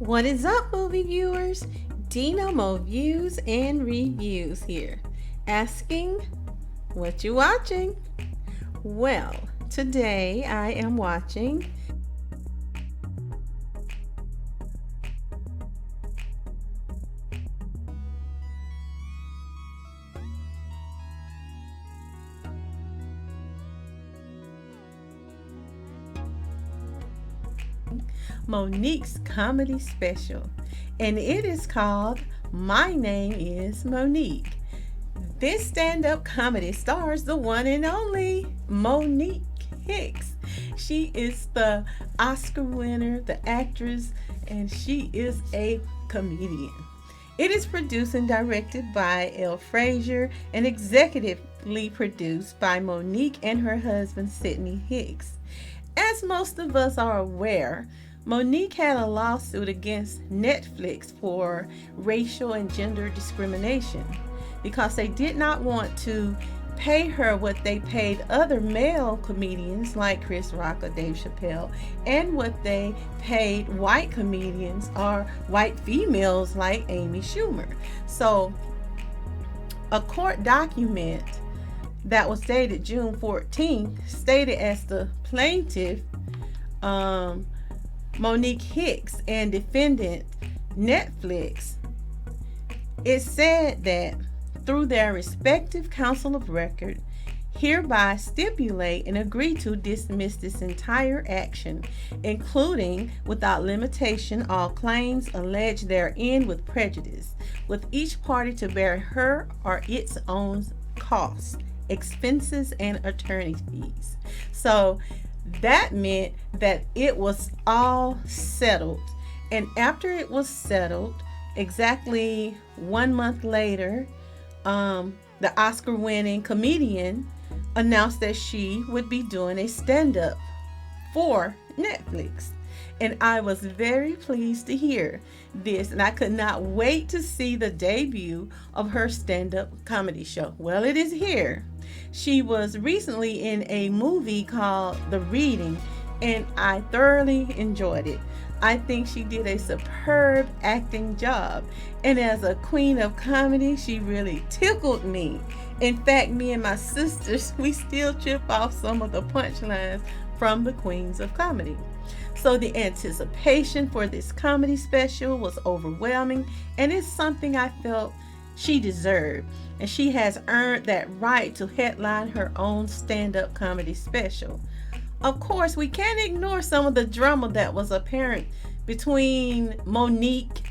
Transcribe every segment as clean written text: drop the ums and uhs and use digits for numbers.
What is up, movie viewers? Dena Mo Views and Reviews here, asking what you watching. Well, today I am watching Monique's comedy special, and it is called My Name is Monique. This stand-up comedy stars the one and only Monique Hicks. She is the Oscar winner, the actress, and she is a comedian. It is produced and directed by Elle Frazier and executively produced by Monique and her husband Sidney Hicks. As most of us are aware, Monique had a lawsuit against Netflix for racial and gender discrimination because they did not want to pay her what they paid other male comedians like Chris Rock or Dave Chappelle, and what they paid white comedians or white females like Amy Schumer. So, a court document that was dated June 14th stated as the plaintiff, Monique Hicks, and defendant Netflix, it said that through their respective counsel of record, hereby stipulate and agree to dismiss this entire action, including without limitation all claims alleged therein with prejudice, with each party to bear her or its own costs, expenses, and attorney fees. So that meant that it was all settled. And after it was settled, exactly 1 month later, the Oscar-winning comedian announced that she would be doing a stand-up for Netflix. And I was very pleased to hear this, and I could not wait to see the debut of her stand-up comedy show. Well, it is here. She was recently in a movie called The Reading, and I thoroughly enjoyed it. I think she did a superb acting job, and as a queen of comedy, she really tickled me. In fact, me and my sisters, we still trip off some of the punchlines from the queens of comedy. So the anticipation for this comedy special was overwhelming, and it's something I felt she deserved, and she has earned that right to headline her own stand-up comedy special. Of course, we can't ignore some of the drama that was apparent between Monique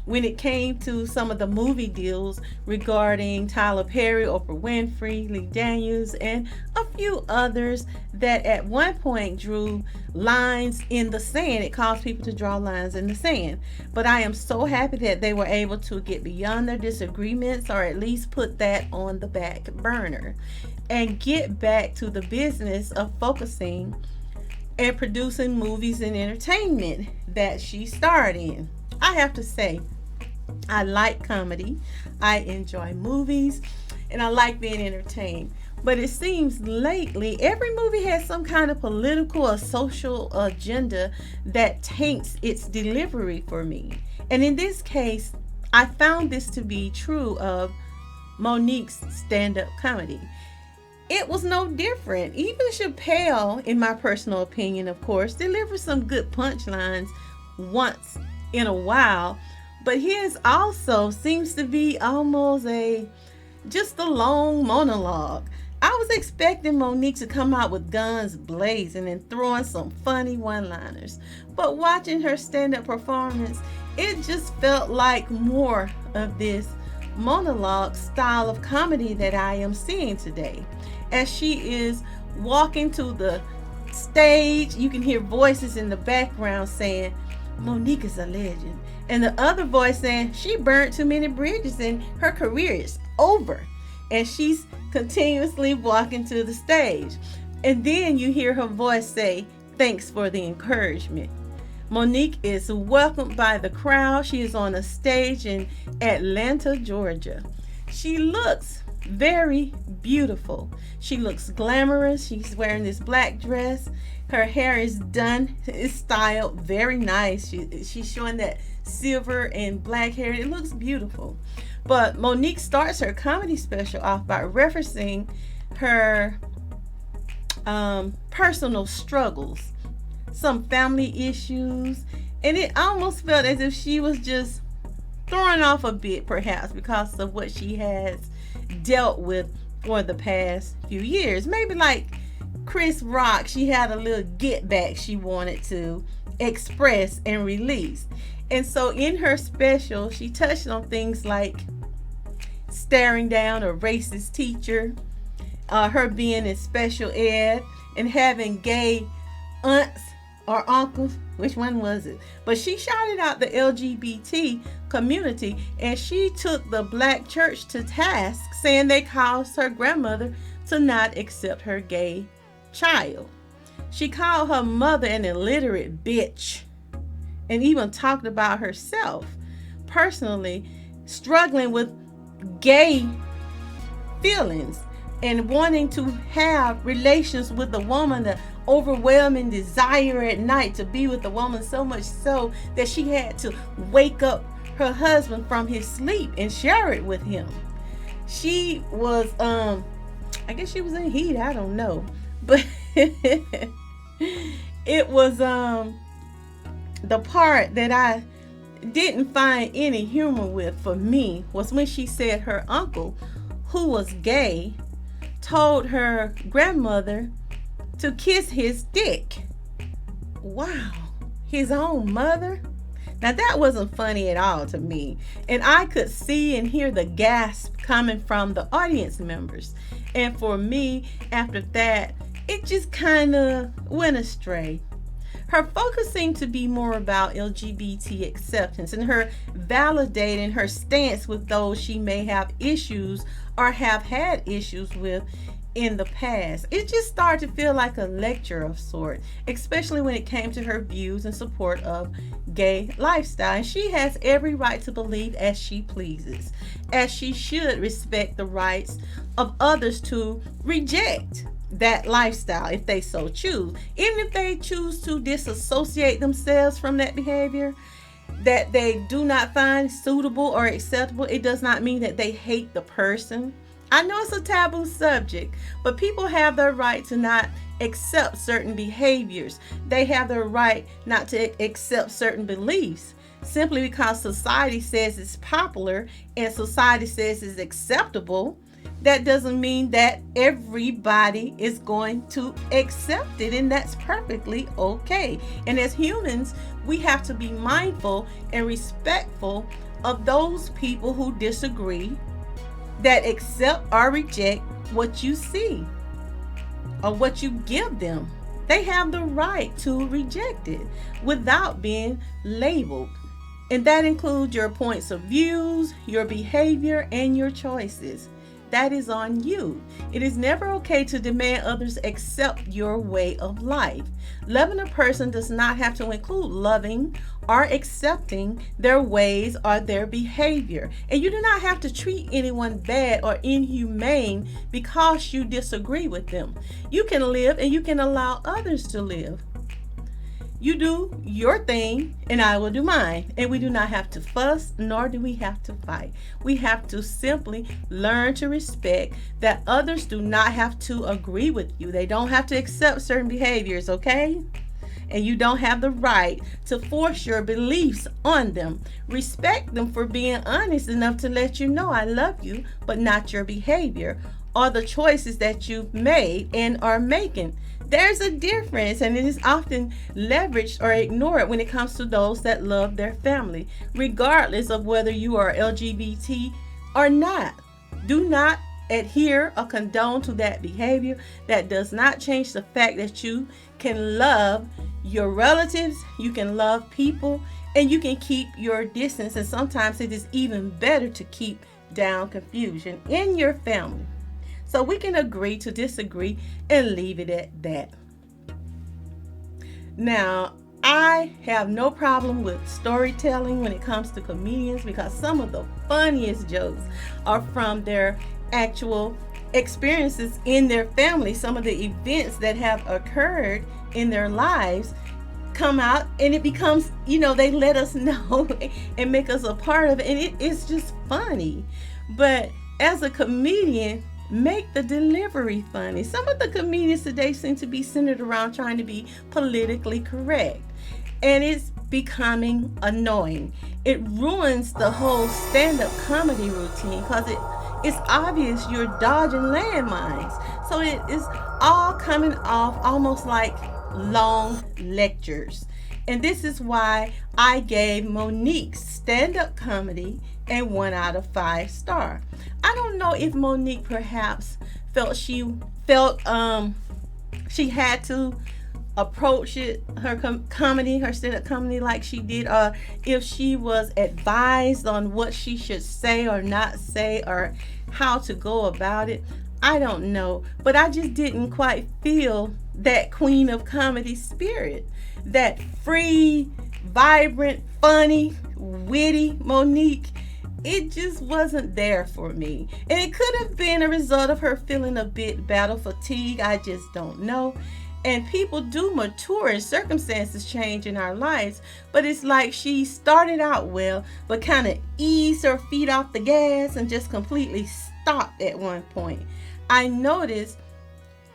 when it came to some of the movie deals regarding Tyler Perry, Oprah Winfrey, Lee Daniels, and a few others that at one point drew lines in the sand. It caused people to draw lines in the sand. But I am so happy that they were able to get beyond their disagreements, or at least put that on the back burner, and get back to the business of focusing and producing movies and entertainment that she starred in. I have to say, I like comedy, I enjoy movies, and I like being entertained. But it seems lately every movie has some kind of political or social agenda that taints its delivery for me. And in this case, I found this to be true of Monique's stand-up comedy. It was no different. Even Chappelle, in my personal opinion, of course, delivers some good punchlines once in a while, but his also seems to be almost just a long monologue. I was expecting Monique to come out with guns blazing and throwing some funny one-liners, but watching her stand-up performance, it just felt like more of this monologue style of comedy that I am seeing today. As she is walking to the stage, you can hear voices in the background saying, "Monique is a legend," and the other voice saying, "She burnt too many bridges and her career is over." And she's continuously walking to the stage. And then you hear her voice say, "Thanks for the encouragement." Monique is welcomed by the crowd. She is on a stage in Atlanta, Georgia. She looks very beautiful. She looks glamorous. She's wearing this black dress. Her hair is done, it's styled very nice. She's showing that silver and black hair. It looks beautiful. But Monique starts her comedy special off by referencing her personal struggles, some family issues, and it almost felt as if she was just thrown off a bit, perhaps because of what she has dealt with for the past few years. Maybe like Chris Rock, she had a little get back she wanted to express and release. And so in her special, she touched on things like staring down a racist teacher, her being in special ed, and having gay aunts or uncles. Which one was it? But she shouted out the LGBT community, and she took the black church to task, saying they caused her grandmother to not accept her gay child. She called her mother an illiterate bitch, and even talked about herself personally struggling with gay feelings and wanting to have relations with a woman, the overwhelming desire at night to be with a woman, so much so that she had to wake up her husband from his sleep and share it with him. She was I guess she was in heat, I don't know, but it was the part that I didn't find any humor with for me was when she said her uncle, who was gay, told her grandmother to kiss his dick. Wow, his own mother? Now that wasn't funny at all to me, and I could see and hear the gasp coming from the audience members. And for me, after that, it just kind of went astray. Her focus seemed to be more about LGBT acceptance and her validating her stance with those she may have issues or have had issues with in the past. It just started to feel like a lecture of sort, especially when it came to her views in support of gay lifestyle. And she has every right to believe as she pleases, as she should respect the rights of others to reject that lifestyle if they so choose. Even if they choose to disassociate themselves from that behavior that they do not find suitable or acceptable, it does not mean that they hate the person. I know it's a taboo subject, but people have their right to not accept certain behaviors. They have their right not to accept certain beliefs. Simply because society says it's popular and society says it's acceptable, that doesn't mean that everybody is going to accept it, and that's perfectly okay. And as humans, we have to be mindful and respectful of those people who disagree, that accept or reject what you see or what you give them. They have the right to reject it without being labeled. And that includes your points of views, your behavior, and your choices. That is on you. It is never okay to demand others accept your way of life. Loving a person does not have to include loving or accepting their ways or their behavior. And you do not have to treat anyone bad or inhumane because you disagree with them. You can live and you can allow others to live. You do your thing and I will do mine. And we do not have to fuss, nor do we have to fight. We have to simply learn to respect that others do not have to agree with you. They don't have to accept certain behaviors, okay? And you don't have the right to force your beliefs on them. Respect them for being honest enough to let you know I love you, but not your behavior or the choices that you've made and are making. There's a difference, and it is often leveraged or ignored when it comes to those that love their family, regardless of whether you are LGBT or not. Do not adhere or condone to that behavior. That does not change the fact that you can love your relatives, you can love people, and you can keep your distance. And sometimes it is even better to keep down confusion in your family. So we can agree to disagree and leave it at that. Now, I have no problem with storytelling when it comes to comedians, because some of the funniest jokes are from their actual experiences in their family. Some of the events that have occurred in their lives come out, and it becomes, they let us know and make us a part of it, and it's just funny. But as a comedian, make the delivery funny. Some of the comedians today seem to be centered around trying to be politically correct, and it's becoming annoying. It ruins the whole stand-up comedy routine, because it's obvious you're dodging landmines. So it is all coming off almost like long lectures. And this is why I gave Monique's stand-up comedy a 1 out of 5 star. I don't know if Monique perhaps felt she had to approach it, her comedy, her stand-up comedy, like she did, or if she was advised on what she should say or not say, or how to go about it. I don't know, but I just didn't quite feel that queen of comedy spirit, that free, vibrant, funny, witty Monique. It just wasn't there for me. And it could have been a result of her feeling a bit battle fatigue. I just don't know. And people do mature and circumstances change in our lives. But it's like she started out well, but kind of eased her feet off the gas and just completely stopped at one point. I noticed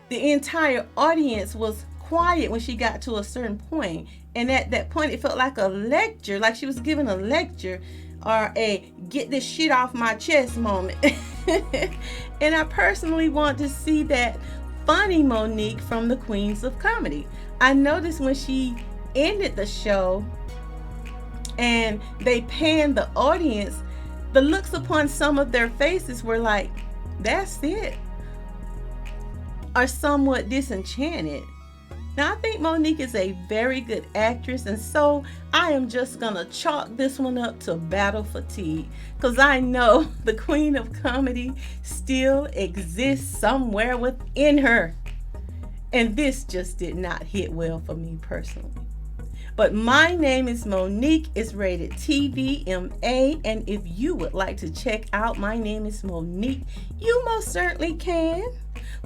the entire audience was quiet when she got to a certain point. And at that point, it felt like a lecture, like she was giving a lecture, or a get this shit off my chest moment. And I personally want to see that funny Monique from the Queens of Comedy. I noticed when she ended the show and they panned the audience, the looks upon some of their faces were like, that's it, or somewhat disenchanted. Now, I think Monique is a very good actress, and so I am just going to chalk this one up to battle fatigue, because I know the Queen of Comedy still exists somewhere within her. And this just did not hit well for me personally. But My Name is Monique is rated TVMA, and if you would like to check out My Name is Monique, you most certainly can,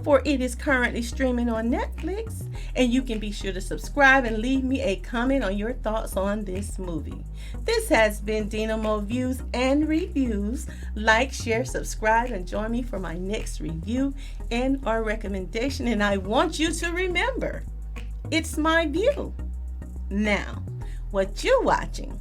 for it is currently streaming on Netflix, and you can be sure to subscribe and leave me a comment on your thoughts on this movie. This has been Dena Mo Views and Reviews. Like, share, subscribe, and join me for my next review and or recommendation. And I want you to remember, it's my view. Now, what you watching?